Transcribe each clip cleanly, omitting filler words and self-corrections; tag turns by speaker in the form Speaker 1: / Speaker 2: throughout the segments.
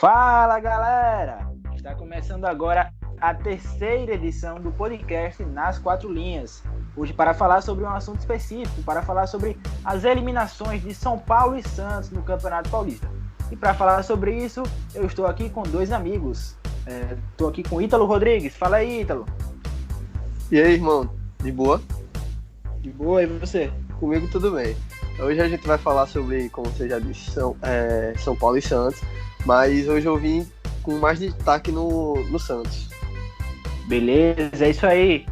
Speaker 1: Fala, galera! Está começando agora a terceira edição do podcast Nas Quatro Linhas. Hoje para falar sobre um assunto específico, para falar sobre as eliminações de São Paulo e Santos no Campeonato Paulista. E para falar sobre isso, eu estou aqui com dois amigos. Estou aqui com Ítalo Rodrigues. Fala aí, Ítalo.
Speaker 2: E aí, irmão? De boa?
Speaker 1: De boa, e você?
Speaker 2: Comigo tudo bem. Hoje a gente vai falar sobre, como você já disse, São Paulo e Santos. Mas hoje eu vim com mais destaque no Santos.
Speaker 1: Beleza, é isso aí.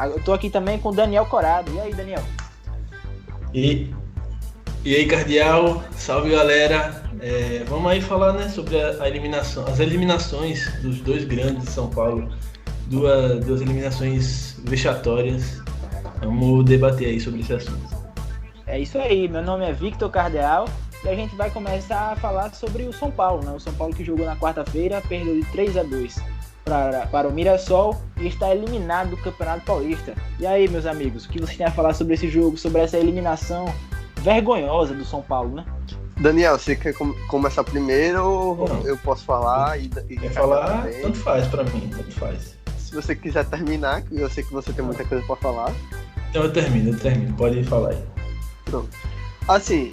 Speaker 1: Eu tô aqui também com o Daniel Corado. E aí, Daniel?
Speaker 3: E aí, Cardeal? Salve, galera. Vamos aí falar, né, sobre as eliminações dos dois grandes de São Paulo. Duas eliminações vexatórias. Vamos debater aí sobre esse assunto.
Speaker 1: É isso aí, meu nome é Victor Cardeal. E a gente vai começar a falar sobre o São Paulo, né? O São Paulo que jogou na quarta-feira, perdeu de 3-2 para o Mirassol e está eliminado do Campeonato Paulista. E aí, meus amigos, o que vocês têm a falar sobre esse jogo, sobre essa eliminação vergonhosa do São Paulo, né?
Speaker 2: Daniel, você quer começar primeiro ou eu posso falar?
Speaker 3: Quer falar? Tanto faz pra mim, tanto faz.
Speaker 2: Se você quiser terminar, eu sei que você tem muita coisa pra falar.
Speaker 3: Então eu termino. Pode falar aí.
Speaker 2: Pronto. Assim,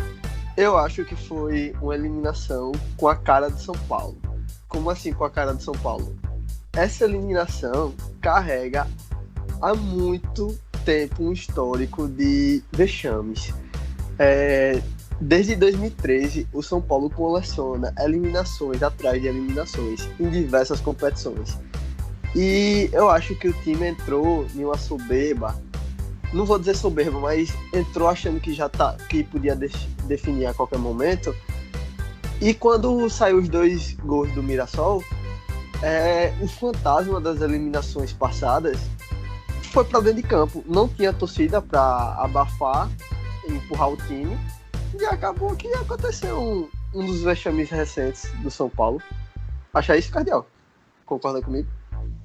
Speaker 2: eu acho que foi uma eliminação com a cara de São Paulo. Como assim com a cara de São Paulo? Essa eliminação carrega há muito tempo um histórico de vexames. Desde 2013, o São Paulo coleciona eliminações atrás de eliminações em diversas competições. E eu acho que o time entrou em uma soberba. Não vou dizer soberba, mas entrou achando que podia definir a qualquer momento. E quando saiu os 2 gols do Mirassol, o fantasma das eliminações passadas foi para dentro de campo. Não tinha torcida para abafar e empurrar o time. E acabou que aconteceu um dos vexames recentes do São Paulo. Acha isso, Cardeal? Concorda comigo?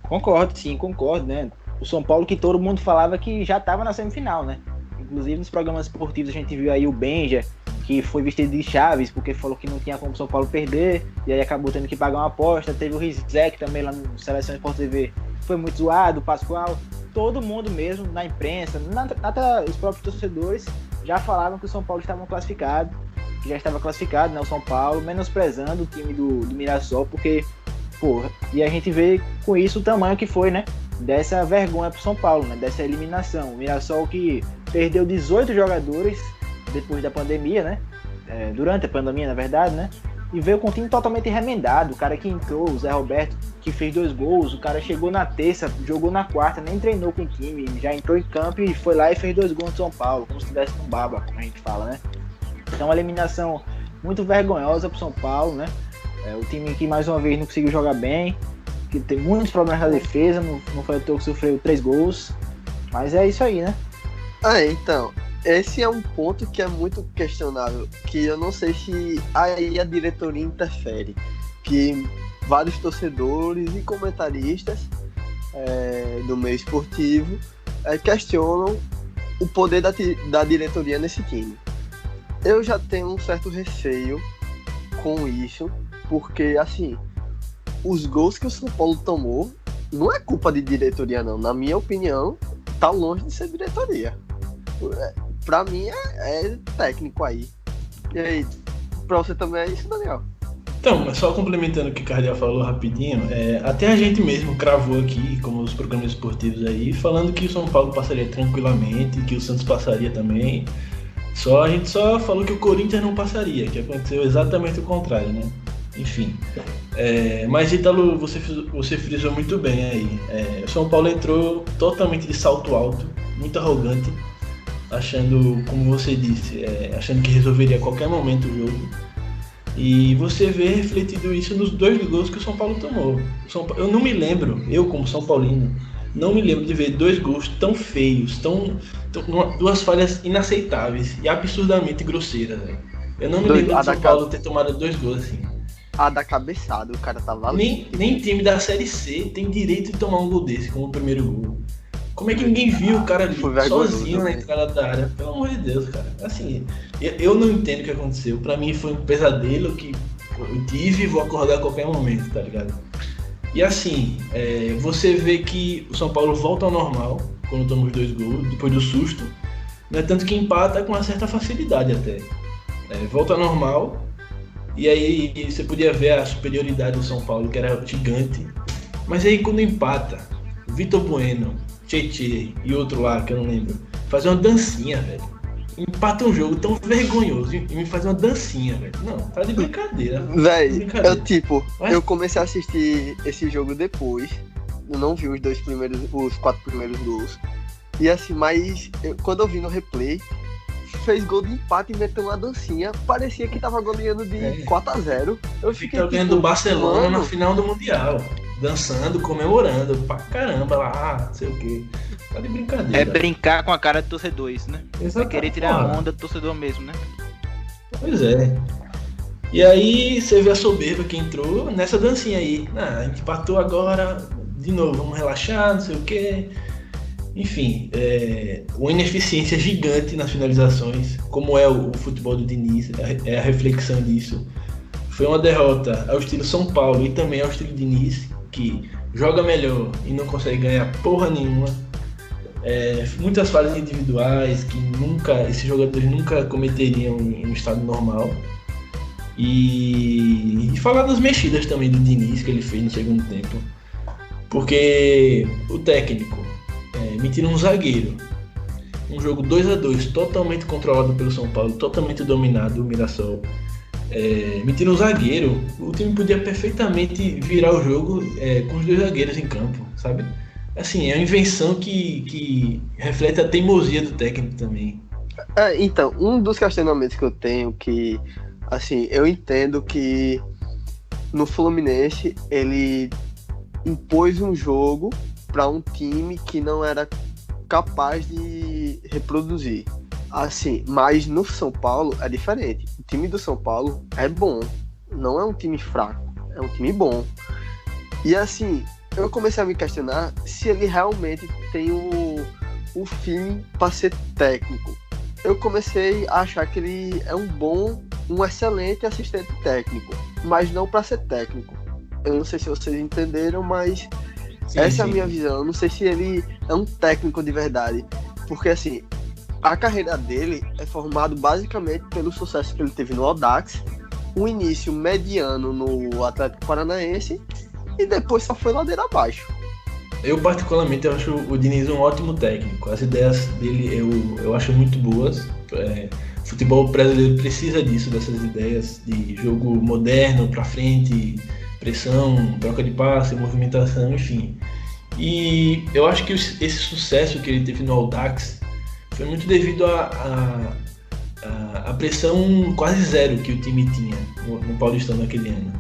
Speaker 1: Concordo, né? O São Paulo que todo mundo falava que já estava na semifinal, né? Inclusive nos programas esportivos a gente viu aí o Benja, que foi vestido de Chaves, porque falou que não tinha como o São Paulo perder, e aí acabou tendo que pagar uma aposta. Teve o Rizek também lá no Seleção Sport TV, foi muito zoado, o Pascoal. Todo mundo mesmo, na imprensa, até os próprios torcedores, já falavam que o São Paulo estava classificado, que já estava classificado, né? O São Paulo, menosprezando o time do Mirassol, porque, e a gente vê com isso o tamanho que foi, né? Dessa vergonha pro São Paulo, né? Dessa eliminação. O Mirassol que perdeu 18 jogadores depois da pandemia, né? Durante a pandemia, na verdade, né? E veio com o time totalmente remendado. O cara que entrou, o Zé Roberto, que fez 2 gols, o cara chegou na terça, jogou na quarta, nem treinou com o time, já entrou em campo e foi lá e fez 2 gols no São Paulo, como se tivesse um baba, como a gente fala, né? Então, uma eliminação muito vergonhosa pro São Paulo, né? O time que mais uma vez não conseguiu jogar bem, que tem muitos problemas na defesa, não foi à toa que sofreu 3 gols, mas é isso aí, né?
Speaker 2: Então, esse é um ponto que é muito questionável, que eu não sei se aí a diretoria interfere, que vários torcedores e comentaristas do meio esportivo questionam o poder da diretoria nesse time. Eu já tenho um certo receio com isso, porque assim, os gols que o São Paulo tomou não é culpa de diretoria, não. Na minha opinião, tá longe de ser diretoria. Pra mim é técnico aí. E aí, pra você também é isso, Daniel?
Speaker 3: Então, só complementando o que o Cardeal falou rapidinho, até a gente mesmo cravou aqui, como os programas esportivos aí, falando que o São Paulo passaria tranquilamente, que o Santos passaria também. A gente só falou que o Corinthians não passaria, que aconteceu exatamente o contrário, né? Enfim. Mas, Ítalo, você frisou muito bem aí. O São Paulo entrou totalmente de salto alto, muito arrogante, achando, como você disse, achando que resolveria a qualquer momento o jogo. E você vê refletido isso nos 2 gols que o São Paulo tomou. Eu não me lembro, eu como São Paulino, não me lembro de ver 2 gols tão feios, 2 falhas inaceitáveis e absurdamente grosseiras. Eu não me lembro de São Paulo ter tomado 2 gols assim.
Speaker 2: A da cabeçada, o cara tava ali.
Speaker 3: Nem time da Série C tem direito de tomar um gol desse como o primeiro gol. Como é que ninguém viu o cara ali sozinho na entrada da área? Pelo amor de Deus, cara. Assim, eu não entendo o que aconteceu. Pra mim foi um pesadelo que Eu tive e vou acordar a qualquer momento, tá ligado? E assim, você vê que o São Paulo volta ao normal quando toma os 2 gols, depois do susto. Não é tanto que empata com uma certa facilidade até. Volta ao normal. E aí você podia ver a superioridade do São Paulo, que era gigante. Mas aí quando empata, Vitor Bueno, Tietê e outro lá, que eu não lembro, fazer uma dancinha, velho. Empata um jogo tão vergonhoso e me faz uma dancinha, velho. Não, tá de brincadeira.
Speaker 2: Véi, eu comecei a assistir esse jogo depois. Eu não vi os 4 primeiros gols. E assim, mas quando eu vi no replay, fez gol de empate e meteu uma dancinha. Parecia que tava goleando de 4-0. Eu fiquei
Speaker 3: ganhando do Barcelona na final do Mundial. Dançando, comemorando, pra caramba lá, não sei o quê. Tá de brincadeira.
Speaker 1: É brincar com a cara de torcedor isso, né?
Speaker 3: Exatamente.
Speaker 1: É querer tirar a onda do torcedor mesmo, né?
Speaker 3: Pois é. E aí você vê a soberba que entrou nessa dancinha aí. A gente empatou agora, de novo, vamos relaxar, não sei o quê. Enfim, uma ineficiência gigante nas finalizações, como é o futebol do Diniz, é a reflexão disso. Foi uma derrota ao estilo São Paulo e também ao estilo Diniz, que joga melhor e não consegue ganhar porra nenhuma. Muitas falhas individuais que esses jogadores nunca cometeriam em um estado normal. E falar das mexidas também do Diniz que ele fez no segundo tempo. Porque o técnico me tira um zagueiro. Um jogo 2-2, totalmente controlado pelo São Paulo, totalmente dominado, o Mirassol. Me tira um zagueiro, o time podia perfeitamente virar o jogo com os 2 zagueiros em campo, sabe? Assim, é uma invenção que reflete a teimosia do técnico também.
Speaker 2: Então, um dos questionamentos que eu tenho que, assim, eu entendo que no Fluminense ele impôs um jogo para um time que não era capaz de reproduzir. Assim, mas no São Paulo é diferente. O time do São Paulo é bom, não é um time fraco, é um time bom. E assim, eu comecei a me questionar se ele realmente tem o feeling para ser técnico. Eu comecei a achar que ele é um excelente assistente técnico, mas não para ser técnico. Eu não sei se vocês entenderam, mas essa é a minha visão. Eu não sei se ele é um técnico de verdade, porque assim, a carreira dele é formada basicamente pelo sucesso que ele teve no Audax, um início mediano no Atlético Paranaense e depois só foi ladeira abaixo.
Speaker 3: Eu particularmente acho o Diniz um ótimo técnico. As ideias dele eu acho muito boas. O futebol brasileiro precisa disso, dessas ideias de jogo moderno, pra frente, pressão, troca de passe, movimentação, enfim. E eu acho que esse sucesso que ele teve no Audax foi muito devido à pressão quase zero que o time tinha no Paulistão naquele ano.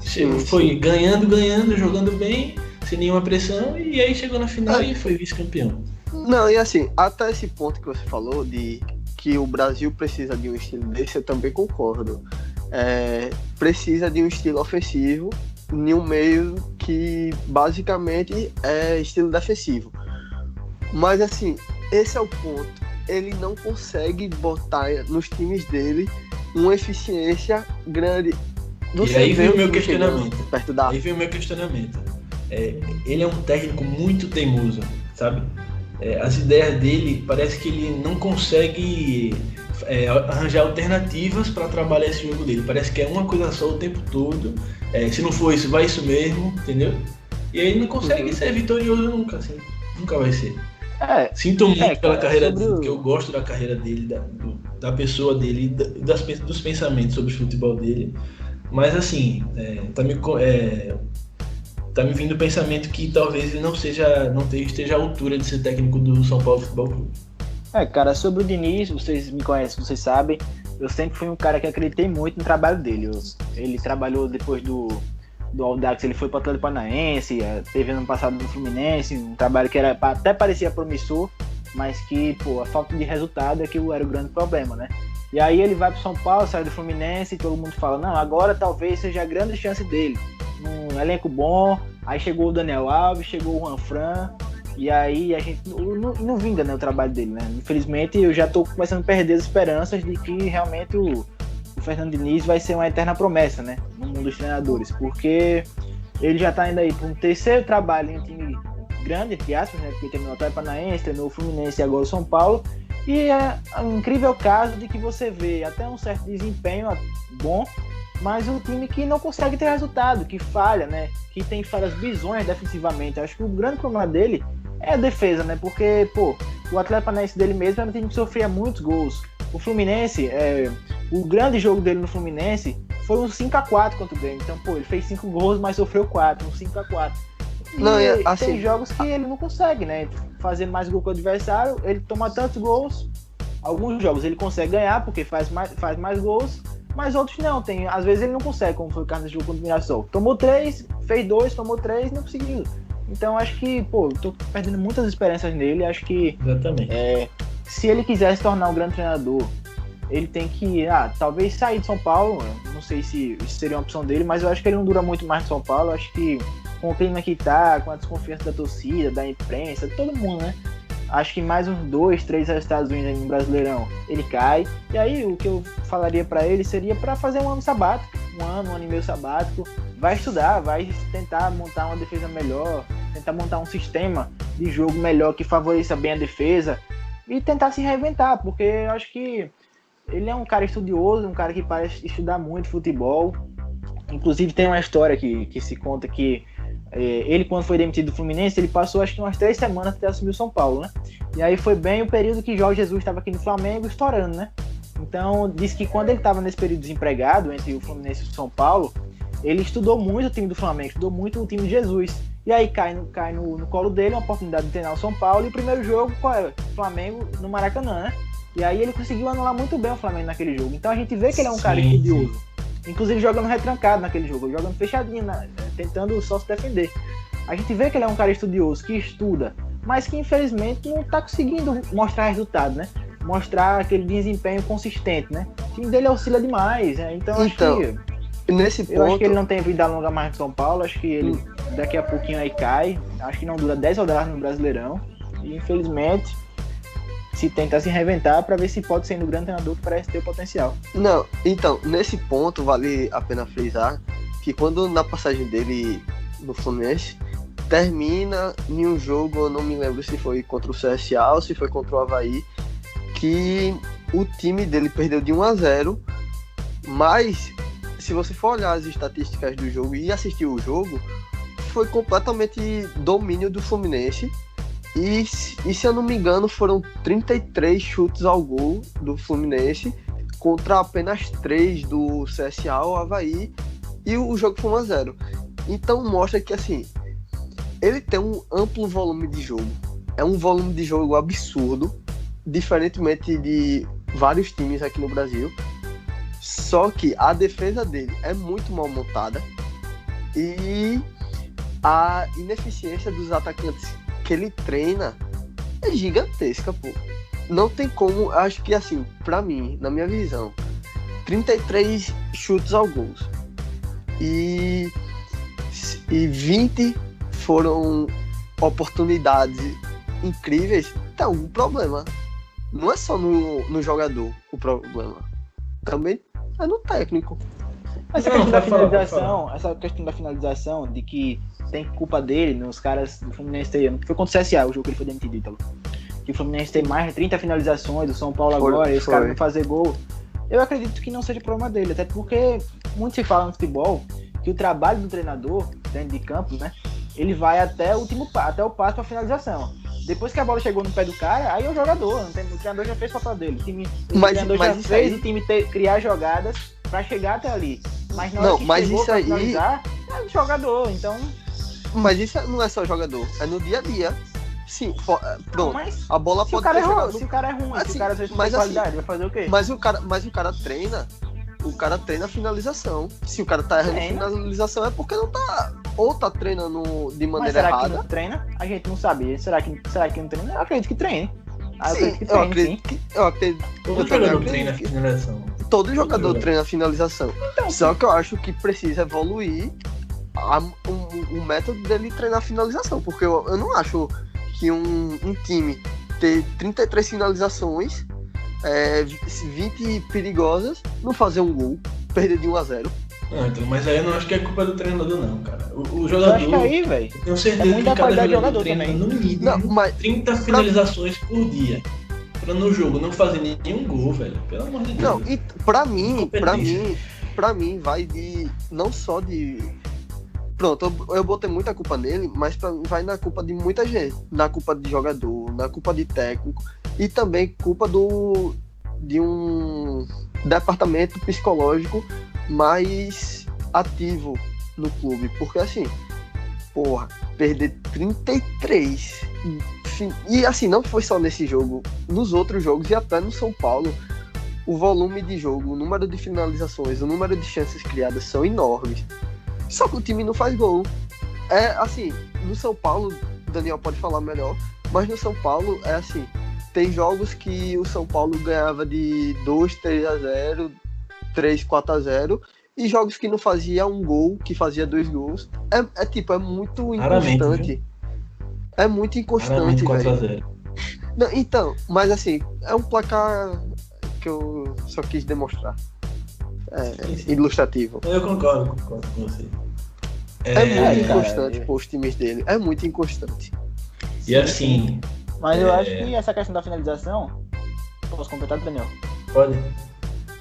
Speaker 3: Foi ganhando, jogando bem, sem nenhuma pressão, e aí chegou na final e foi vice-campeão.
Speaker 2: Não, e assim, até esse ponto que você falou de que o Brasil precisa de um estilo desse, eu também concordo. Precisa de um estilo ofensivo em um meio que basicamente é estilo defensivo. Mas assim, esse é o ponto. Ele não consegue botar nos times dele uma eficiência grande.
Speaker 3: E aí vem o meu questionamento. Aí vem o meu questionamento. Ele é um técnico muito teimoso, sabe? As ideias dele, parece que ele não consegue arranjar alternativas para trabalhar esse jogo dele. Parece que é uma coisa só o tempo todo. Se não for isso, vai isso mesmo, entendeu? E aí ele não consegue ser vitorioso nunca, assim. Nunca vai ser. Sinto muito pela carreira dele, porque eu gosto da carreira dele, da pessoa dele, dos pensamentos sobre o futebol dele. Mas assim, tá me vindo o pensamento que talvez ele não esteja à altura de ser técnico do São Paulo Futebol Clube.
Speaker 1: Cara, sobre o Diniz, vocês me conhecem, vocês sabem, eu sempre fui um cara que acreditei muito no trabalho dele. Ele trabalhou depois do Audax, ele foi para o Atlético Paranaense, teve ano passado no Fluminense, um trabalho que até parecia promissor, mas que, a falta de resultado é que era o grande problema, né? E aí ele vai para o São Paulo, sai do Fluminense e todo mundo fala, não, agora talvez seja a grande chance dele. Um elenco bom, aí chegou o Daniel Alves, chegou o Juanfran, e aí a gente não vinga, né, o trabalho dele, né? Infelizmente eu já estou começando a perder as esperanças de que realmente o o Fernando Diniz vai ser uma eterna promessa, né? No mundo dos treinadores, porque ele já tá indo aí para um terceiro trabalho em um time grande, entre aspas, né? Porque terminou o Atlético Paranaense, treinou o Fluminense e agora o São Paulo. E é um incrível caso de que você vê até um certo desempenho bom, mas um time que não consegue ter resultado, que falha, né? Que tem falhas bizonhas defensivamente. Acho que o grande problema dele é a defesa, né? Porque, o Atlético Paranaense dele mesmo era um time que sofria muitos gols. O Fluminense, o grande jogo dele no Fluminense foi um 5-4 contra o Grêmio. Então, ele fez 5 gols, mas sofreu 4, um 5-4.
Speaker 2: Não, assim,
Speaker 1: tem jogos que ele não consegue, né? Fazer mais gol que o adversário, ele toma tantos gols. Alguns jogos ele consegue ganhar porque faz mais gols, mas outros não. Às vezes ele não consegue, como foi o caso do jogo contra o Mirassol. Tomou 3, fez 2, tomou 3, não conseguiu. Então acho que, tô perdendo muitas esperanças nele. Acho que se ele quiser se tornar um grande treinador, ele tem que, talvez sair de São Paulo. Não sei se seria uma opção dele, mas eu acho que ele não dura muito mais de São Paulo. Acho que com o clima que tá, com a desconfiança da torcida, da imprensa, todo mundo, né? Acho que mais uns 2, 3 resultados ruins no Brasileirão, ele cai. E aí o que eu falaria pra ele seria pra fazer um ano sabático, um ano e meio sabático. Vai estudar, vai tentar montar uma defesa melhor, tentar montar um sistema de jogo melhor que favoreça bem a defesa e tentar se reinventar, porque eu acho que ele é um cara estudioso, um cara que parece estudar muito futebol. Inclusive tem uma história que se conta que ele, quando foi demitido do Fluminense, ele passou acho que umas 3 semanas até assumir o São Paulo, né? E aí foi bem o período que Jorge Jesus estava aqui no Flamengo estourando, né? Então, disse que quando ele estava nesse período desempregado, entre o Fluminense e o São Paulo, ele estudou muito o time do Flamengo, estudou muito o time de Jesus. E aí cai no colo dele uma oportunidade de treinar o São Paulo, e o primeiro jogo, qual era? Flamengo no Maracanã, né? E aí ele conseguiu anular muito bem o Flamengo naquele jogo. Então a gente vê que ele é um cara estudioso. Inclusive jogando retrancado naquele jogo, jogando fechadinho, tentando só se defender. A gente vê que ele é um cara estudioso, que estuda, mas que infelizmente não está conseguindo mostrar resultado, né? Mostrar aquele desempenho consistente, né? O time dele oscila demais, né? Então acho que
Speaker 2: nesse ponto,
Speaker 1: eu acho que ele não tem vida longa mais no São Paulo. Acho que ele daqui a pouquinho aí cai. Acho que não dura 10 rodadas no Brasileirão. E infelizmente se tenta se reinventar para ver se pode ser um grande treinador que parece ter o potencial.
Speaker 2: Não, então, nesse ponto vale a pena frisar que quando na passagem dele no Fluminense termina em um jogo, eu não me lembro se foi contra o CSA ou se foi contra o Avaí, que o time dele perdeu de 1-0, mas se você for olhar as estatísticas do jogo e assistir o jogo, foi completamente domínio do Fluminense. E se eu não me engano, foram 33 chutes ao gol do Fluminense contra apenas 3 do CSA ou Avaí, e o jogo foi 1-0. Então mostra que assim, ele tem um amplo volume de jogo. É um volume de jogo absurdo, diferentemente de vários times aqui no Brasil. Só que a defesa dele é muito mal montada e a ineficiência dos atacantes que ele treina é gigantesca, pô. Não tem como, acho que assim, pra mim, na minha visão, 33 chutes ao gol e 20 foram oportunidades incríveis. Tem algum problema. Não é só no jogador o problema, também é no técnico.
Speaker 1: Essa questão da finalização, de que tem culpa dele nos caras do Fluminense ter, foi contra o CSA, o jogo que ele foi demitido, então. Que o Fluminense tem mais de 30 finalizações, o São Paulo agora, e os caras não fazer gol. Eu acredito que não seja problema dele, até porque muito se fala no futebol que o trabalho do treinador dentro de campo, né, ele vai até o passo para finalização. Depois que a bola chegou no pé do cara, aí é o jogador, o treinador já fez o papel dele. O treinador já fez o time criar jogadas para chegar até ali. Mas na hora que chegou pra finalizar, é o jogador, então...
Speaker 2: Mas isso não é só jogador, é no dia a dia. Sim, pronto.
Speaker 1: Mas
Speaker 2: a bola pode ter jogado.
Speaker 1: Se o cara é ruim,
Speaker 2: assim,
Speaker 1: se o cara às vezes tem qualidade, vai fazer o quê?
Speaker 2: Mas o cara treina. O cara treina a finalização. Se o cara tá errando a finalização é porque não tá... Ou tá treinando de maneira errada.
Speaker 1: Mas será que não treina? A gente não sabe. Será que não treina? Eu acredito que treine.
Speaker 2: Eu acredito.
Speaker 3: Todo jogador treina a finalização.
Speaker 2: Todo jogador treina a finalização.
Speaker 1: Então,
Speaker 2: só que eu acho que precisa evoluir o método dele treinar a finalização. Porque eu não acho que um time ter 33 finalizações 20 perigosas, não fazer um gol, perder de 1-0.
Speaker 3: Não, então, mas aí eu não acho que é culpa do treinador, não, cara. O
Speaker 1: Eu
Speaker 3: jogador.
Speaker 1: acho que aí, velho,
Speaker 3: Eu tenho certeza
Speaker 1: muito
Speaker 3: que
Speaker 1: da
Speaker 3: cada
Speaker 1: qualidade do
Speaker 3: jogador
Speaker 1: jogador
Speaker 3: treina
Speaker 1: também.
Speaker 3: no mínimo
Speaker 2: Não, mas
Speaker 3: 30 finalizações por dia. Pra no jogo não fazer nenhum gol, velho. Pelo amor de Deus.
Speaker 2: não, e pra mim
Speaker 3: Incompetência.
Speaker 2: vai de não só de pronto, eu botei muita culpa nele, mas pra mim vai na culpa de muita gente, na culpa de jogador, na culpa de técnico e também culpa de um departamento psicológico mais ativo no clube, porque assim, porra, perder 33 e assim, não foi só nesse jogo, nos outros jogos e até no São Paulo, o volume de jogo, o número de finalizações, o número de chances criadas são enormes, só que o time não faz gol. É assim, no São Paulo, o Daniel pode falar melhor, mas no São Paulo é assim, tem jogos que o São Paulo ganhava de 2-3-0, 3-4-0, e jogos que não fazia um gol, que fazia 2 gols. É muito inconstante. É muito inconstante, velho. Então, mas assim, é um placar que eu só quis demonstrar.
Speaker 3: Sim.
Speaker 2: Ilustrativo.
Speaker 3: Eu concordo com você.
Speaker 2: É muito
Speaker 1: cara,
Speaker 2: inconstante, pô, os times dele. É muito inconstante.
Speaker 3: E assim,
Speaker 1: Mas eu acho que essa questão da finalização. Posso completar, Daniel?
Speaker 3: pode.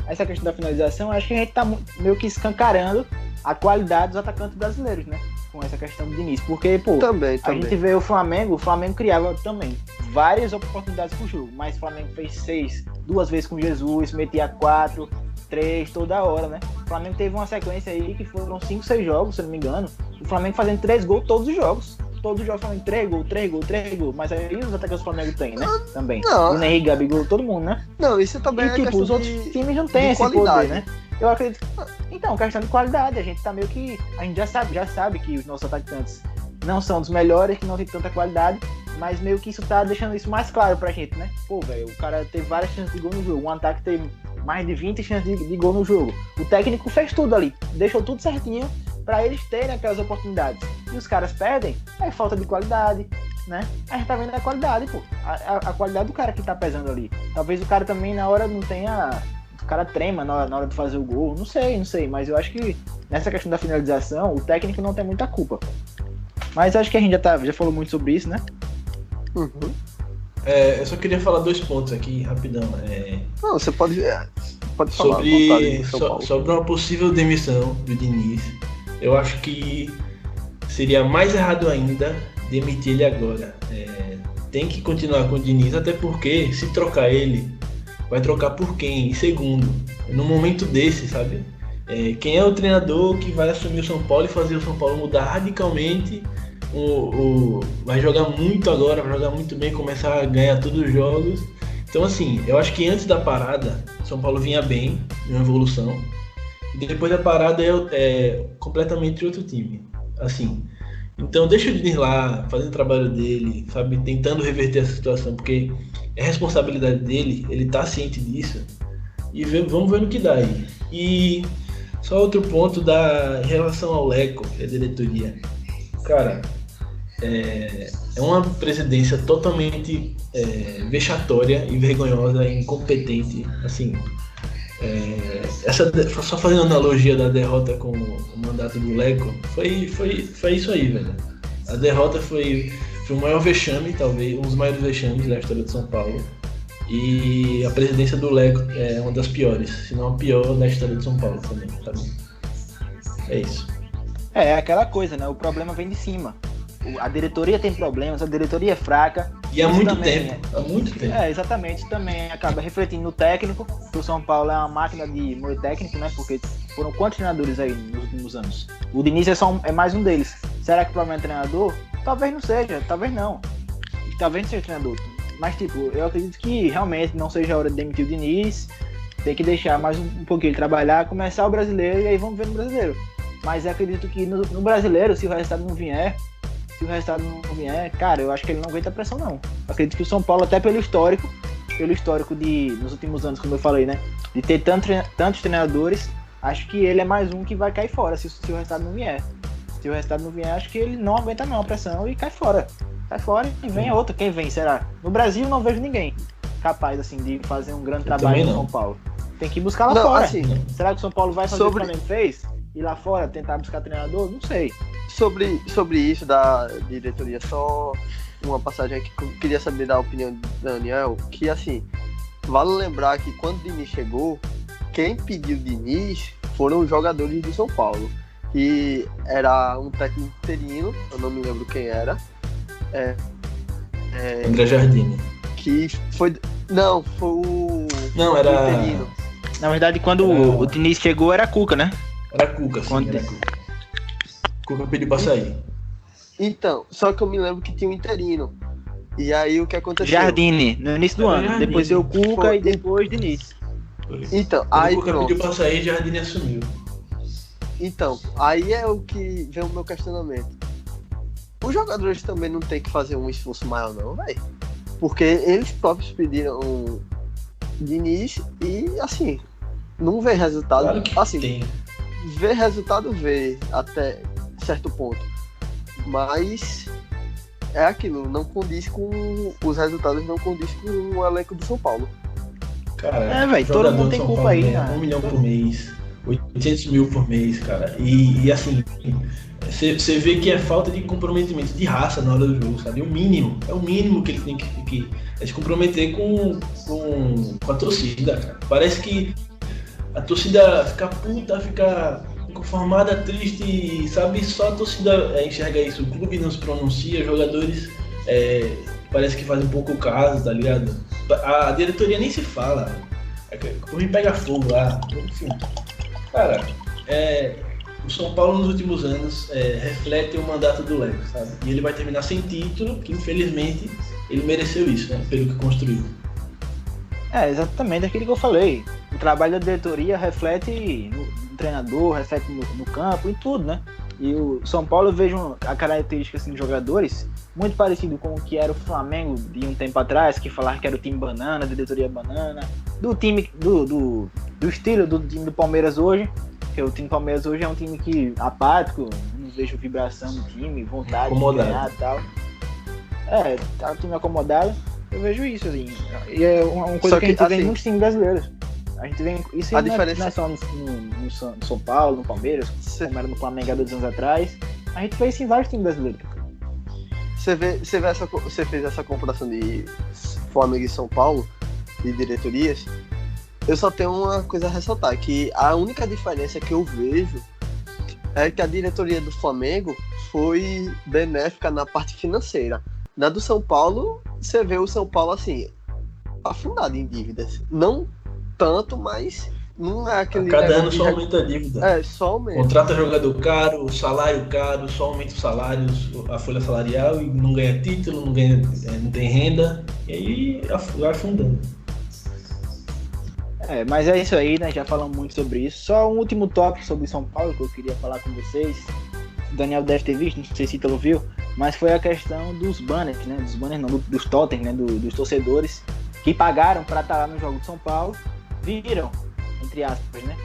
Speaker 1: Essa questão da finalização, acho que a gente tá meio que escancarando a qualidade dos atacantes brasileiros, né? Com essa questão do Diniz. Porque, pô,
Speaker 2: Também.
Speaker 1: a gente vê o Flamengo criava também várias oportunidades pro jogo, mas o Flamengo fez 6, 2 vezes com Jesus, metia 4, 3 toda hora, né? O Flamengo teve uma sequência aí que foram 5, 6 jogos, se eu não me engano, o Flamengo fazendo 3 gols todos os jogos. Todos os jogos falando 3 gols. Mas aí os ataques do Flamengo tem, né? Também.
Speaker 2: Não.
Speaker 1: O Henrique, Gabigol, todo mundo, né?
Speaker 2: Não, isso também
Speaker 1: E
Speaker 2: é
Speaker 1: tipo,
Speaker 2: questão
Speaker 1: os outros times não têm esse
Speaker 2: qualidade,
Speaker 1: poder, né? Eu acredito. Então, questão de qualidade, a gente tá meio que. A gente já sabe que os nossos atacantes não são dos melhores, que não tem tanta qualidade, mas meio que isso tá deixando isso mais claro pra gente, né? Pô, velho, o cara teve várias chances de gol no jogo. Um ataque teve mais de 20 chances de gol no jogo. O técnico fez tudo ali, deixou tudo certinho pra eles terem aquelas oportunidades. E os caras perdem, é falta de qualidade, né? A gente tá vendo a qualidade, pô. A qualidade do cara que tá pesando ali. Talvez o cara também na hora não tenha. O cara trema na hora de fazer o gol. Não sei. Mas eu acho que nessa questão da finalização, o técnico não tem muita culpa. Mas acho que a gente já falou muito sobre isso, né?
Speaker 2: Uhum.
Speaker 3: Eu só queria falar 2 pontos aqui, rapidão.
Speaker 2: Não, você pode falar
Speaker 3: sobre uma possível demissão do Diniz. Eu acho que seria mais errado ainda demitir ele agora. Tem que continuar com o Diniz, até porque se trocar ele, vai trocar por quem? E segundo, num momento desse, sabe? Quem é o treinador que vai assumir o São Paulo e fazer o São Paulo mudar radicalmente? Vai jogar muito agora, vai jogar muito bem, começar a ganhar todos os jogos. Então assim, eu acho que antes da parada, o São Paulo vinha bem, uma evolução. E depois da parada é completamente outro time. Assim, então deixa o Diniz lá, fazendo o trabalho dele, sabe, tentando reverter essa situação, porque é responsabilidade dele, ele tá ciente disso. E vamos ver no que dá aí. E só outro ponto em relação ao Leco, que é a diretoria. Cara, é uma presidência totalmente vexatória e vergonhosa e incompetente. Assim, só fazendo analogia da derrota com o mandato do Leco, foi isso aí, velho. A derrota foi o maior vexame, talvez, um dos maiores vexames da história de São Paulo. E a presidência do Leco é uma das piores, se não a pior da história de São Paulo também, sabe? É isso.
Speaker 1: É aquela coisa, né? O problema vem de cima. A diretoria tem problemas, a diretoria é fraca.
Speaker 3: E há muito tempo. Há muito tempo.
Speaker 1: Exatamente. Também acaba refletindo no técnico, que o São Paulo é uma máquina de moer técnico, né? Porque foram quantos treinadores aí nos últimos anos? O Diniz é mais um deles. Será que o problema é treinador? Talvez não seja, talvez não. Talvez não seja treinador. Mas, tipo, eu acredito que realmente não seja a hora de demitir o Diniz. Tem que deixar mais um pouquinho ele trabalhar, começar o brasileiro e aí vamos ver no brasileiro. Mas eu acredito que no brasileiro, se o resultado não vier, cara, eu acho que ele não aguenta a pressão, não. Eu acredito que o São Paulo, até pelo histórico nos últimos anos, como eu falei, né, de ter tantos treinadores, acho que ele é mais um que vai cair fora se o resultado não vier. Se o resultado não vier, acho que ele não aguenta não a pressão e cai fora. Cai fora e vem outro. Quem vem, será? No Brasil não vejo ninguém. capaz assim, de fazer um grande
Speaker 3: Eu
Speaker 1: trabalho
Speaker 3: também
Speaker 1: no
Speaker 3: não.
Speaker 1: São Paulo. Tem que buscar lá
Speaker 2: Não,
Speaker 1: fora.
Speaker 2: assim,
Speaker 1: Será que o São Paulo vai fazer
Speaker 2: sobre-
Speaker 1: o que o Flamengo fez? Ir lá fora, tentar buscar treinador? Não sei.
Speaker 2: sobre isso da diretoria, só uma passagem aqui que eu queria saber da opinião do Daniel, que assim, vale lembrar que quando o Diniz chegou, quem pediu o Diniz foram os jogadores do São Paulo, que era um técnico interino, eu não me lembro quem era,
Speaker 3: André Jardine.
Speaker 2: que foi... Não, foi o
Speaker 3: Não, era.
Speaker 2: interino.
Speaker 1: Na verdade, quando o Diniz chegou, era Cuca, né?
Speaker 3: Era Cuca, sim,
Speaker 1: Quando-
Speaker 3: era Cuca. Cuca pediu pra sair.
Speaker 2: Então, só que eu me lembro que tinha um interino. E aí o que aconteceu?
Speaker 1: Jardine, no início do
Speaker 3: Era
Speaker 1: ano.
Speaker 3: Jardine.
Speaker 1: Depois veio o Cuca
Speaker 2: Foi-
Speaker 1: e depois Diniz.
Speaker 2: Então,
Speaker 3: Quando
Speaker 2: aí
Speaker 3: o Cuca
Speaker 2: pronto.
Speaker 3: pediu pra sair, Jardine assumiu.
Speaker 2: Então, aí é o que vem o meu questionamento. Os jogadores também não tem que fazer um esforço maior, não, velho. Porque eles próprios pediram Diniz e, assim, não vê resultado.
Speaker 3: Claro que
Speaker 2: Assim,
Speaker 3: tem.
Speaker 2: vê resultado, vê até certo ponto. Mas é aquilo, não condiz com. Os resultados não condiz com o elenco do São Paulo.
Speaker 3: Cara,
Speaker 1: É, velho, todo
Speaker 3: jogador
Speaker 1: mundo
Speaker 3: do
Speaker 1: tem
Speaker 3: São
Speaker 1: culpa
Speaker 3: Paulo
Speaker 1: aí,
Speaker 3: ganha
Speaker 1: né?
Speaker 3: 1 milhão por mês, 800 mil por mês, cara. E assim, você vê que é falta de comprometimento, de raça na hora do jogo, sabe? O mínimo, é o mínimo que ele tem que é se comprometer com a torcida, cara. Parece que a torcida fica puta, fica inconformada, triste, sabe? Só a torcida enxerga isso. O clube não se pronuncia, os jogadores parece que fazem pouco caso, tá ligado? A diretoria nem se fala. Por mim pega fogo lá. Enfim. Cara, o São Paulo nos últimos anos reflete o mandato do Leco, sabe? E ele vai terminar sem título, que infelizmente ele mereceu isso, né? Pelo que construiu.
Speaker 1: Exatamente aquilo que eu falei. O trabalho da diretoria reflete no treinador, reflete no campo, em tudo, né? E o São Paulo, eu vejo a característica assim, de jogadores muito parecido com o que era o Flamengo de um tempo atrás, que falaram que era o time banana, a diretoria banana, do time, do estilo do time do Palmeiras hoje, que o time do Palmeiras hoje é um time que apático, não vejo vibração no time, vontade
Speaker 3: Acomodado.
Speaker 1: de ganhar e tal. Tá um time acomodado, eu vejo isso, assim. E é uma coisa
Speaker 2: Só
Speaker 1: que a gente vê
Speaker 2: assim,
Speaker 1: em muitos times brasileiros. A gente vê isso
Speaker 2: A
Speaker 1: não
Speaker 2: diferença-
Speaker 1: é só no São Paulo, no Palmeiras, como era no Flamengo há 2 anos atrás. A gente vê isso em vários times brasileiros.
Speaker 2: Você fez essa comparação de Flamengo e São Paulo, de diretorias. Eu só tenho uma coisa a ressaltar, que a única diferença que eu vejo é que a diretoria do Flamengo foi benéfica na parte financeira. Na do São Paulo, você vê o São Paulo assim, afundado em dívidas. Não tanto, mas não é aquele...
Speaker 3: Cada ano
Speaker 2: negócio
Speaker 3: só
Speaker 2: de-
Speaker 3: aumenta a dívida.
Speaker 2: só aumenta.
Speaker 3: Contrata jogador caro, salário caro, só aumenta os salários, a folha salarial e não ganha título, não tem renda, e aí vai afundando.
Speaker 1: Mas é isso aí, né? Já falamos muito sobre isso. Só um último tópico sobre São Paulo que eu queria falar com vocês. O Daniel deve ter visto, não sei se ele ouviu, mas foi a questão dos banners, né? Dos banners não, dos totens, né? Dos torcedores que pagaram para estar lá no jogo de São Paulo, viram, entre aspas, né?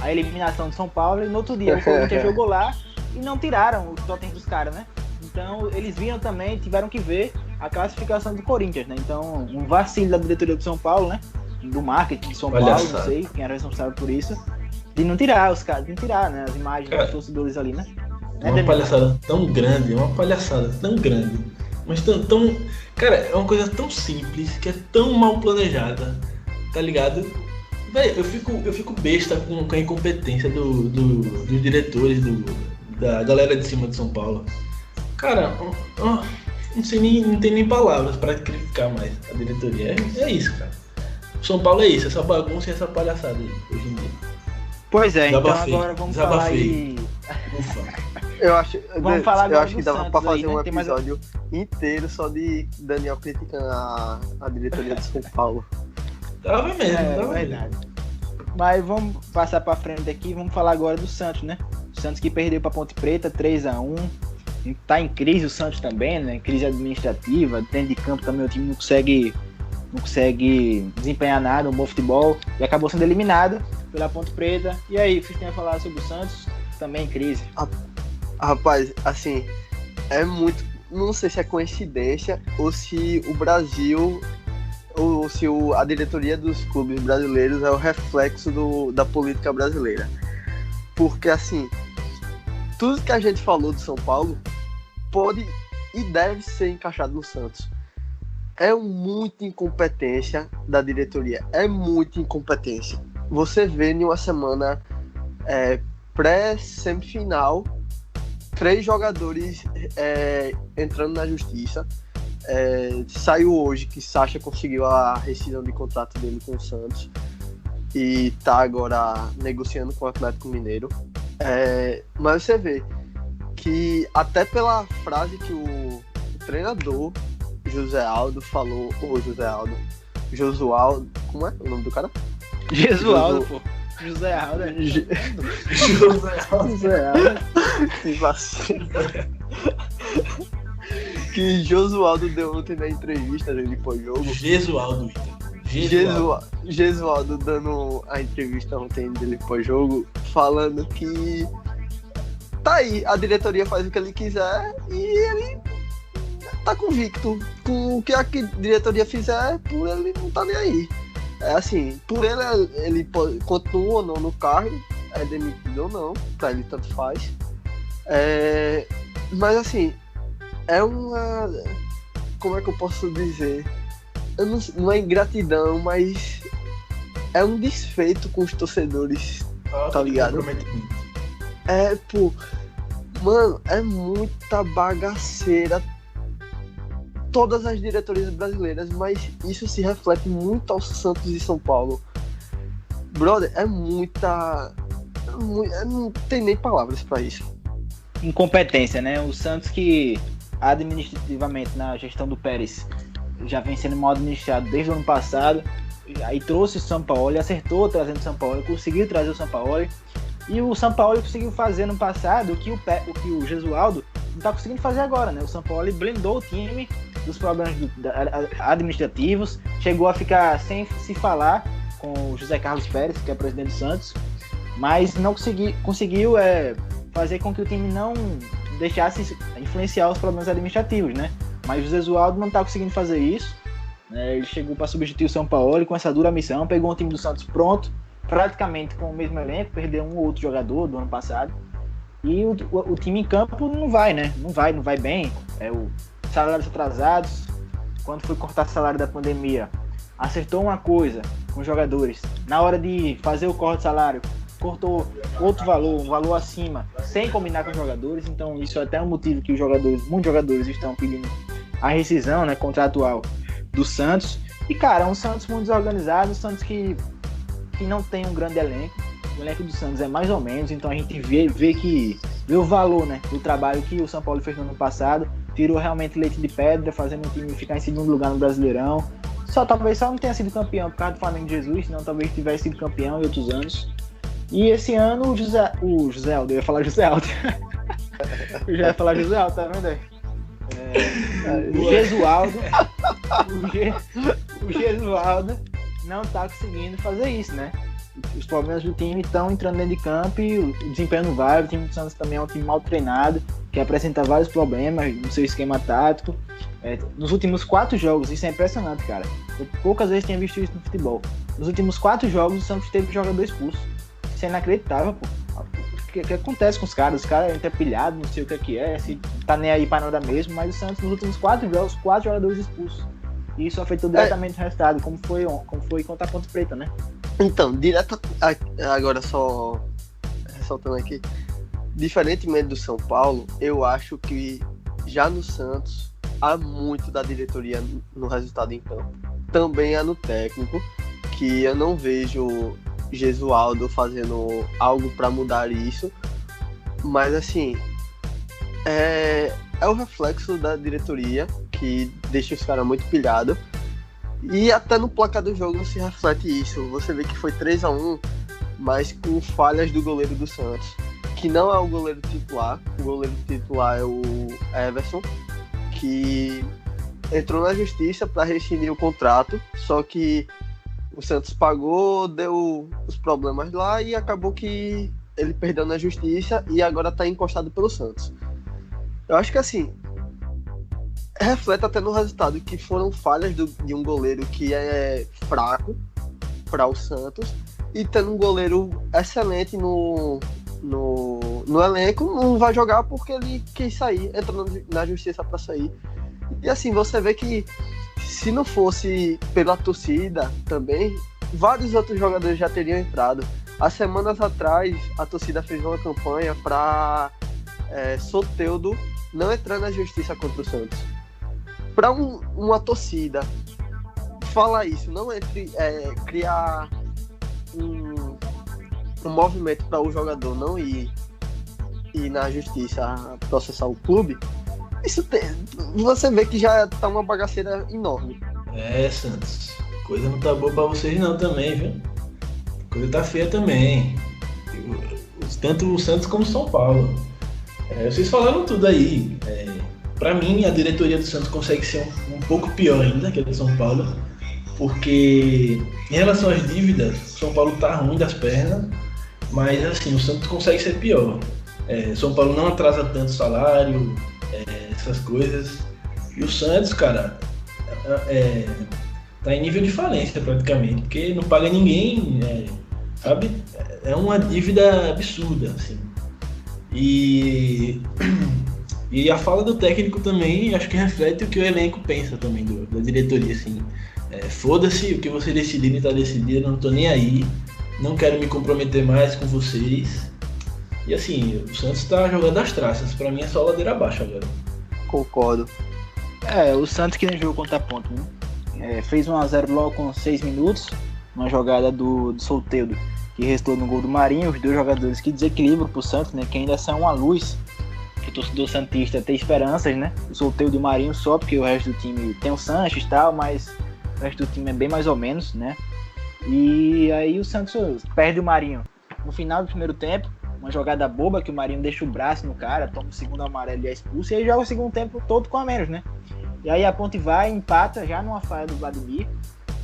Speaker 1: A eliminação de São Paulo e no outro dia o Corinthians jogou lá e não tiraram os totens dos caras, né? Então eles viram também, tiveram que ver a classificação do Corinthians, né? Então um vacilo da diretoria do São Paulo, né? Do marketing de São Paulo, não sei quem era responsável por isso, de não tirar os caras, de não tirar, né, as imagens dos torcedores ali, né?
Speaker 3: É uma palhaçada tão grande, mas tão... Cara, é uma coisa tão simples, que é tão mal planejada, tá ligado? Véi, eu fico besta com a incompetência dos diretores, da galera de cima de São Paulo. Cara, não tem nem palavras pra criticar mais a diretoria. É isso, cara. São Paulo é isso, essa bagunça e essa palhaçada aí, hoje em dia.
Speaker 1: Pois é,
Speaker 3: Desabafei,
Speaker 1: então agora vamos falar aí...
Speaker 3: Ufa.
Speaker 2: Eu acho
Speaker 1: agora
Speaker 2: que
Speaker 1: do
Speaker 2: dava
Speaker 1: Santos
Speaker 2: pra fazer
Speaker 1: aí, né?
Speaker 2: um
Speaker 1: Tem mais-
Speaker 2: episódio inteiro só de Daniel criticando a diretoria de São Paulo.
Speaker 3: Dava mesmo,
Speaker 1: É
Speaker 3: dava
Speaker 1: verdade. Mas vamos passar pra frente aqui, vamos falar agora do Santos, né? O Santos que perdeu pra Ponte Preta, 3-1. Tá em crise o Santos também, né? Crise administrativa, dentro de campo também o time não consegue desempenhar nada, um bom futebol, e acabou sendo eliminado pela Ponte Preta. E aí, o que vocês têm a falar sobre o Santos? Também em crise.
Speaker 2: Rapaz, assim, é muito... Não sei se é coincidência ou se o Brasil a diretoria dos clubes brasileiros é o reflexo da política brasileira. Porque, assim, tudo que a gente falou do São Paulo pode e deve ser encaixado no Santos. É muita incompetência da diretoria. É muita incompetência. Você vê em uma semana pré-semifinal 3 jogadores entrando na justiça. Saiu hoje que Sacha conseguiu a rescisão de contrato dele com o Santos e tá agora negociando com o Atlético Mineiro. Mas você vê que até pela frase que o treinador Josualdo falou, Josualdo, como é o nome do cara?
Speaker 1: Jesualdo, pô. José Aldo.
Speaker 2: José Aldo. Que vacilo. Que Josualdo deu ontem na entrevista dele pós-jogo. Jesualdo dando a entrevista ontem dele pós-jogo, falando que tá aí, a diretoria faz o que ele quiser e ele tá convicto com o que a diretoria fizer, por ele não tá nem aí. Assim, por ele continua ou não no cargo, é demitido ou não, pra ele tanto faz. Mas assim, como é que eu posso dizer? Não é ingratidão, mas é um desfeito com os torcedores, tá ligado? Mano, é muita bagaceira. Todas as diretorias brasileiras, mas isso se reflete muito aos Santos e São Paulo. Brother, não tem nem palavras pra isso.
Speaker 1: Incompetência, né? O Santos, que administrativamente na gestão do Pérez já vem sendo mal administrado desde o ano passado, aí trouxe o Sampaoli, acertou trazendo o Sampaoli, conseguiu trazer o Sampaoli, e o Sampaoli conseguiu fazer no passado o que o Jesualdo não está conseguindo fazer agora, né? O Sampaoli blindou o time dos problemas administrativos, chegou a ficar sem se falar com o José Carlos Pérez, que é presidente do Santos, mas não conseguiu fazer com que o time não deixasse influenciar os problemas administrativos, né? Mas o Jesualdo não está conseguindo fazer isso, né? Ele chegou para substituir o Sampaoli com essa dura missão, pegou um time do Santos pronto, praticamente com o mesmo elenco, perdeu um ou outro jogador do ano passado, e o time em campo não vai, né? Não vai bem. Salários atrasados, quando foi cortar salário da pandemia, acertou uma coisa com os jogadores, na hora de fazer o corte de salário, cortou outro valor, um valor acima, sem combinar com os jogadores. Então isso é até um motivo que muitos jogadores estão pedindo a rescisão, né, contratual do Santos. E cara, é um Santos muito desorganizado, um Santos que não tem um grande elenco. O elenco do Santos é mais ou menos, então a gente vê o valor, né, do trabalho que o São Paulo fez no ano passado, tirou realmente leite de pedra, fazendo o time ficar em segundo lugar no Brasileirão. Talvez só não tenha sido campeão por causa do Flamengo de Jesus, senão talvez tivesse sido campeão em outros anos. E esse ano o José Aldo, eu ia falar José Aldo. Eu já ia falar José Aldo, tá vendo aí? O Jesualdo não tá conseguindo fazer isso, né? Os problemas do time estão entrando dentro de campo e o desempenho não vai. O time do Santos também é um time mal treinado, que apresenta vários problemas no seu esquema tático. Nos últimos 4 jogos, isso é impressionante, cara. Eu poucas vezes tinha visto isso no futebol. Nos últimos 4 jogos, o Santos teve jogador expulso. Isso é inacreditável, pô. O que acontece com os caras? Os caras entram pilhados, não sei o que é, se tá nem aí pra nada mesmo, mas o Santos nos últimos 4 jogos, 4 jogadores expulsos. E isso afetou diretamente o resultado, como foi contra a Ponte Preta, né?
Speaker 2: Então, agora só ressaltando aqui, diferentemente do São Paulo, eu acho que já no Santos há muito da diretoria no resultado em campo. Também há no técnico, que eu não vejo Jesualdo fazendo algo para mudar isso, mas assim, é o reflexo da diretoria que deixa os caras muito pilhados. E até no placar do jogo se reflete isso. Você vê que foi 3-1, mas com falhas do goleiro do Santos, que não é o goleiro titular. O goleiro titular é o Everson, que entrou na justiça para rescindir o contrato, só que o Santos pagou, deu os problemas lá e acabou que ele perdeu na justiça e agora está encostado pelo Santos. Eu acho que assim, reflete até no resultado, que foram falhas de um goleiro que é fraco para o Santos, e tendo um goleiro excelente no elenco, não vai jogar porque ele quis sair, entrou na justiça para sair. E assim, você vê que se não fosse pela torcida também, vários outros jogadores já teriam entrado. Há semanas atrás, a torcida fez uma campanha para Soteldo não entrar na justiça contra o Santos. Para uma torcida falar isso, não criar um movimento para o jogador não ir na justiça processar o clube, você vê que já tá uma bagaceira enorme.
Speaker 3: Santos, coisa não tá boa pra vocês não também, viu? Coisa tá feia também. Tanto o Santos como o São Paulo. Vocês falaram tudo aí. Pra mim, a diretoria do Santos consegue ser um pouco pior ainda que a do São Paulo, porque em relação às dívidas, o São Paulo tá ruim das pernas, mas assim, o Santos consegue ser pior. São Paulo não atrasa tanto salário, essas coisas. E o Santos, cara, tá em nível de falência praticamente, porque não paga ninguém, sabe? É uma dívida absurda, assim. E a fala do técnico também, acho que reflete o que o elenco pensa também, da diretoria, assim. Foda-se o que vocês decidirem, tá decidido, não tô nem aí, não quero me comprometer mais com vocês. E assim, o Santos tá jogando as traças, pra mim é só ladeira abaixo agora.
Speaker 2: Concordo.
Speaker 1: O Santos que nem jogou contra a Ponte, né? Fez 1-0 logo com 6 minutos, uma jogada do Soteldo, que restou no gol do Marinho, os dois jogadores que desequilibram pro Santos, né? Que ainda são uma luz pro torcedor santista ter esperanças, né? O Soteldo e o Marinho só, porque o resto do time tem o Sanches e tal, mas o resto do time é bem mais ou menos, né? E aí o Santos perde o Marinho no final do primeiro tempo, uma jogada boba que o Marinho deixa o braço no cara, toma o segundo amarelo e é expulso, e aí joga o segundo tempo todo com a menos, né? E aí a Ponte vai e empata já numa falha do Vladimir,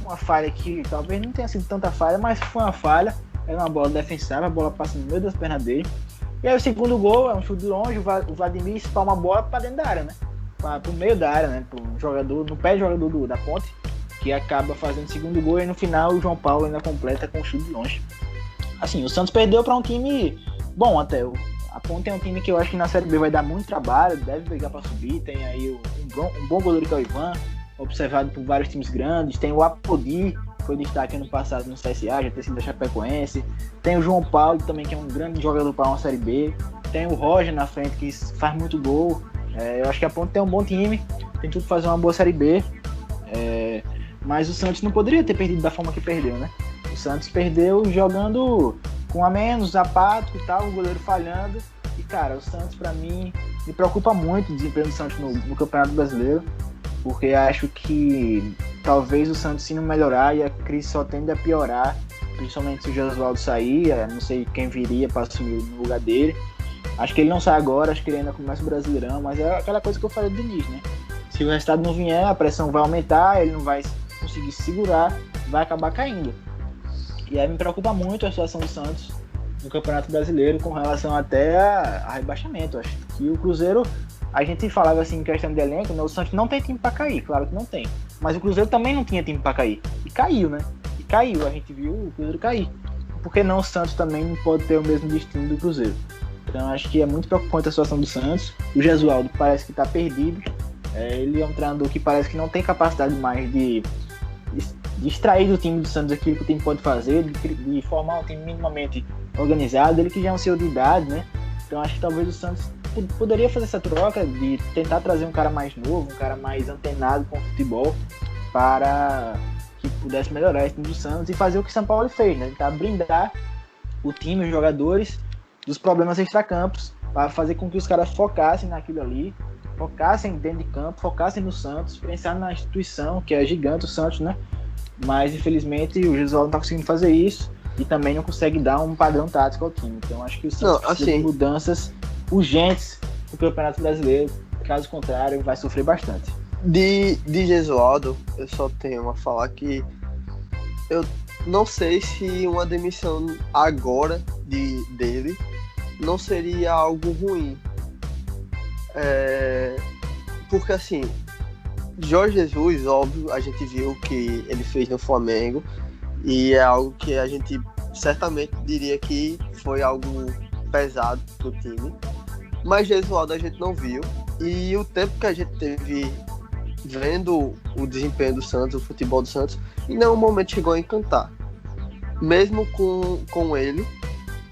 Speaker 1: uma falha que talvez não tenha sido tanta falha, mas foi uma falha, era uma bola defensável, a bola passa no meio das pernas dele. E aí o segundo gol é um chute de longe, o Vladimir espalma a bola para dentro da área, né? Pro meio da área, né? Pro jogador, no pé do jogador da Ponte, que acaba fazendo o segundo gol, e no final o João Paulo ainda completa com um chute de longe. Assim, o Santos perdeu para um time bom até. A Ponte é um time que eu acho que na Série B vai dar muito trabalho, deve brigar para subir. Tem aí um bom goleiro que é o Ivan, observado por vários times grandes. Tem o Apodi, que foi destaque ano passado no CSA, já tem sido da Chapecoense. Tem o João Paulo também, que é um grande jogador para uma Série B. Tem o Roger na frente, que faz muito gol. Eu acho que a Ponte tem um bom time, tem tudo para fazer uma boa Série B. Mas o Santos não poderia ter perdido da forma que perdeu, né? O Santos perdeu jogando com a menos, apático e tal, o goleiro falhando. E, cara, o Santos, pra mim, me preocupa muito o desempenho do Santos no Campeonato Brasileiro, porque acho que talvez o Santos, se não melhorar, e a crise só tende a piorar, principalmente se o Jesualdo sair, não sei quem viria para assumir no lugar dele. Acho que ele não sai agora, acho que ele ainda começa o Brasileirão, mas é aquela coisa que eu falei do início, né? Se o resultado não vier, a pressão vai aumentar, ele não vai conseguir se segurar, vai acabar caindo. E aí me preocupa muito a situação do Santos no Campeonato Brasileiro com relação até a rebaixamento. Acho que o Cruzeiro, a gente falava assim em questão de elenco, né? O Santos não tem time para cair, claro que não tem. Mas o Cruzeiro também não tinha time para cair. E caiu, né? E caiu, a gente viu o Cruzeiro cair. Por que não o Santos também não pode ter o mesmo destino do Cruzeiro? Então acho que é muito preocupante a situação do Santos. O Jesualdo parece que está perdido. Ele é um treinador que parece que não tem capacidade mais de extrair do time do Santos aquilo que o time pode fazer, de formar um time minimamente organizado. Ele que já é um senhor de idade, né? Então acho que talvez o Santos poderia fazer essa troca de tentar trazer um cara mais novo, um cara mais antenado com o futebol, para que pudesse melhorar esse time do Santos e fazer o que o São Paulo fez, né? Tentar brindar o time, os jogadores, dos problemas extracampos, para fazer com que os caras focassem naquilo ali, focassem dentro de campo, focassem no Santos, pensar na instituição, que é gigante o Santos, né? Mas infelizmente o Jesualdo não está conseguindo fazer isso e também não consegue dar um padrão tático ao time. Então acho que o Santos precisa de mudanças urgentes no Campeonato Brasileiro, caso contrário vai sofrer bastante.
Speaker 2: De Jesualdo, eu só tenho a falar que eu não sei se uma demissão agora dele não seria algo ruim. Porque assim, Jorge Jesus, óbvio, a gente viu o que ele fez no Flamengo e é algo que a gente certamente diria que foi algo pesado pro time. Mas Jesualdo a gente não viu e o tempo que a gente teve vendo o desempenho do Santos, o futebol do Santos, em nenhum momento chegou a encantar. Mesmo com ele,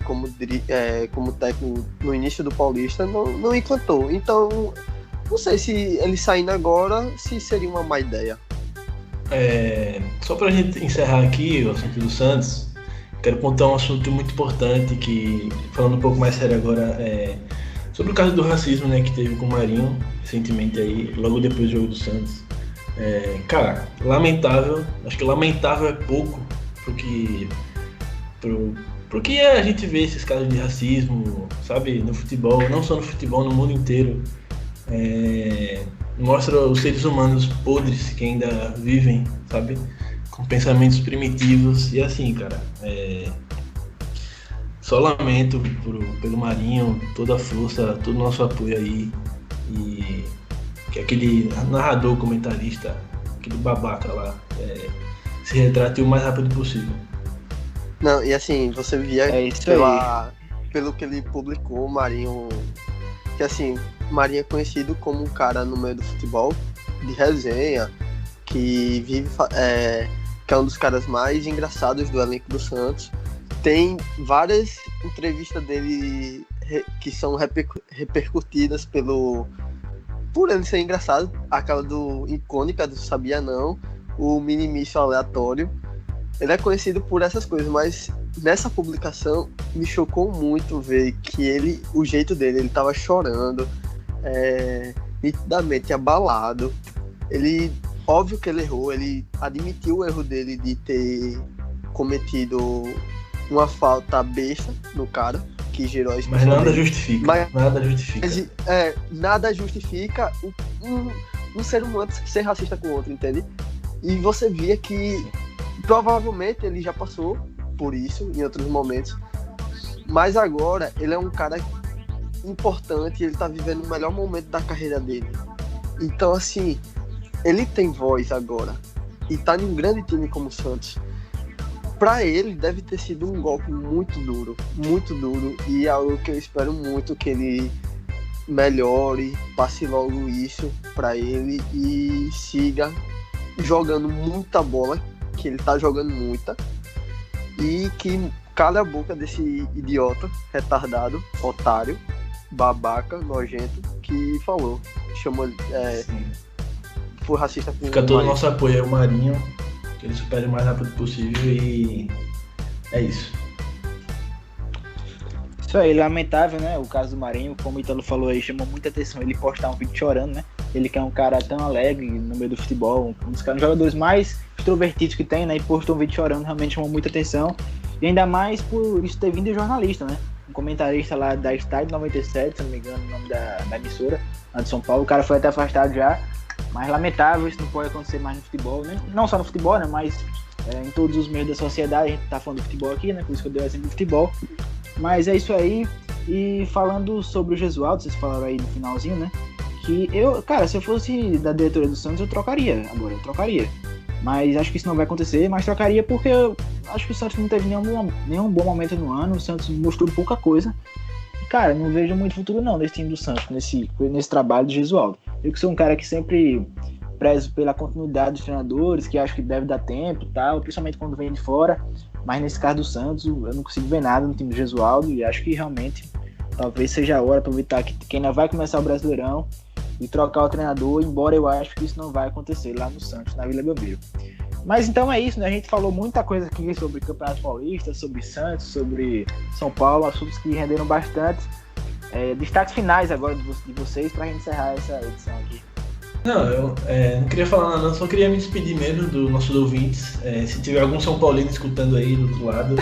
Speaker 2: como técnico no início do Paulista, não encantou. Então, não sei se ele saindo agora, se seria uma má ideia.
Speaker 3: Só pra gente encerrar aqui o assunto do Santos, quero contar um assunto muito importante que, falando um pouco mais sério agora, sobre o caso do racismo, né, que teve com o Marinho recentemente aí, logo depois do jogo do Santos. Cara, lamentável, acho que lamentável é pouco pro que a gente vê esses casos de racismo, sabe, no futebol, não só no futebol, no mundo inteiro. Mostra os seres humanos podres que ainda vivem, sabe, com pensamentos primitivos e assim, cara, só lamento pelo Marinho, toda a força, todo o nosso apoio aí, e que aquele narrador, comentarista, aquele babaca lá, se retrate o mais rápido possível.
Speaker 2: Não, e assim, você via pelo que ele publicou, o Marinho, que assim, Marinho é conhecido como um cara no meio do futebol, de resenha, que vive, que é um dos caras mais engraçados do elenco do Santos. Tem várias entrevistas dele que são repercutidas por ele ser engraçado, aquela icônica do Sabia Não, o Minimício Aleatório. Ele é conhecido por essas coisas, mas nessa publicação me chocou muito ver que o jeito dele, ele tava chorando, nitidamente abalado. Óbvio que ele errou, ele admitiu o erro dele de ter cometido uma falta besta no cara, que gerou a expulsão.
Speaker 3: Mas nada justifica.
Speaker 2: Nada justifica um ser humano ser racista com o outro, entende? E você via que provavelmente ele já passou por isso em outros momentos, mas agora ele é um cara importante, ele tá vivendo o melhor momento da carreira dele. Então, assim, ele tem voz agora e tá em um grande time como o Santos. Pra ele deve ter sido um golpe muito duro, e é algo que eu espero muito que ele melhore, passe logo isso pra ele e siga jogando muita bola, que ele tá jogando muita, e que cala a boca desse idiota, retardado, otário, babaca, nojento, que chamou foi racista com
Speaker 3: Fica todo o nosso apoio ao Marinho, que ele supere o mais rápido possível, e é isso.
Speaker 1: Isso aí, lamentável, né? O caso do Marinho, como o Ítalo falou aí, chamou muita atenção ele postar um vídeo chorando, né? Ele que é um cara tão alegre no meio do futebol, um dos jogadores mais extrovertidos que tem, né? E postou um vídeo chorando, realmente chamou muita atenção. E ainda mais por isso ter vindo de jornalista, né? Um comentarista lá da Estádio 97, se não me engano, o nome da emissora, lá de São Paulo. O cara foi até afastado já, mas lamentável, isso não pode acontecer mais no futebol, né? Não só no futebol, né? Mas em todos os meios da sociedade. A gente tá falando de futebol aqui, né? Por isso que eu dei o exemplo de futebol. Mas é isso aí. E falando sobre o Jesualdo, vocês falaram aí no finalzinho, né? Que cara, se eu fosse da diretoria do Santos, eu trocaria. Mas acho que isso não vai acontecer, mas trocaria porque eu acho que o Santos não teve nenhum bom momento no ano. O Santos mostrou pouca coisa. Cara, não vejo muito futuro não nesse time do Santos, nesse trabalho de Jesualdo. Eu que sou um cara que sempre prezo pela continuidade dos treinadores, que acho que deve dar tempo e tal, principalmente quando vem de fora. Mas nesse caso do Santos, eu não consigo ver nada no time do Jesualdo e acho que realmente talvez seja a hora, aproveitar que ainda vai começar o Brasileirão e trocar o treinador, embora eu acho que isso não vai acontecer lá no Santos, na Vila Belmiro. Mas então é isso, né? A gente falou muita coisa aqui sobre Campeonato Paulista, sobre Santos, sobre São Paulo, assuntos que renderam bastante. Destaques finais agora de vocês para a gente encerrar essa edição aqui.
Speaker 3: Não, eu não queria falar nada, só queria me despedir mesmo dos nossos ouvintes. Se tiver algum São Paulino escutando aí do outro lado,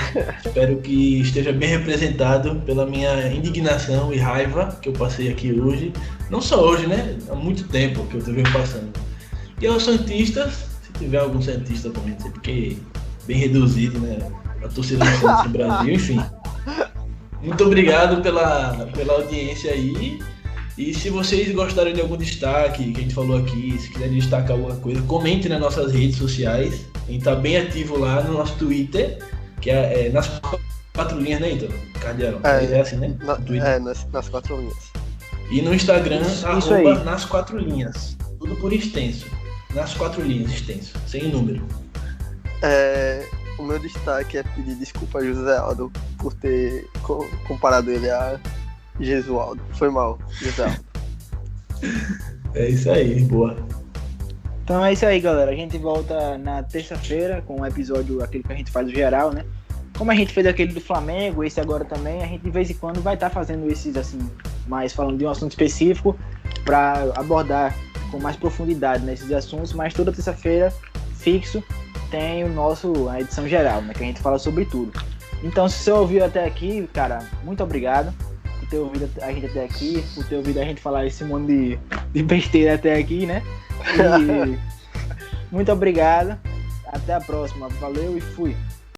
Speaker 3: espero que esteja bem representado pela minha indignação e raiva que eu passei aqui hoje. Não só hoje, né? Há muito tempo que eu estou passando. E aos santistas, se tiver algum santista também, porque bem reduzido, né? A torcida do Santos no Brasil, enfim. Muito obrigado pela audiência aí. E se vocês gostarem de algum destaque que a gente falou aqui, se quiserem destacar alguma coisa, comente nas nossas redes sociais. A gente tá bem ativo lá no nosso Twitter, que é nas 4 linhas, né, Ítalo? Cardeal. É assim, né?
Speaker 2: Nas 4 linhas.
Speaker 3: E no Instagram,
Speaker 1: Isso aí.
Speaker 3: nas 4 linhas. Tudo por extenso. Nas 4 linhas, extenso. Sem número.
Speaker 2: O meu destaque é pedir desculpa a José Aldo por ter comparado ele a Gesualdo. Foi mal, José Aldo.
Speaker 3: É isso aí, boa.
Speaker 1: Então é isso aí, galera. A gente volta na terça-feira com um episódio, aquele que a gente faz o geral, né? Como a gente fez aquele do Flamengo, esse agora também, a gente de vez em quando vai estar fazendo esses, assim, mais falando de um assunto específico para abordar com mais profundidade nesses assuntos, mas toda terça-feira, fixo, tem a edição geral, né? Que a gente fala sobre tudo. Então, se você ouviu até aqui, cara, muito obrigado por ter ouvido a gente até aqui, por ter ouvido a gente falar esse monte de besteira até aqui, né? E muito obrigado. Até a próxima. Valeu e fui.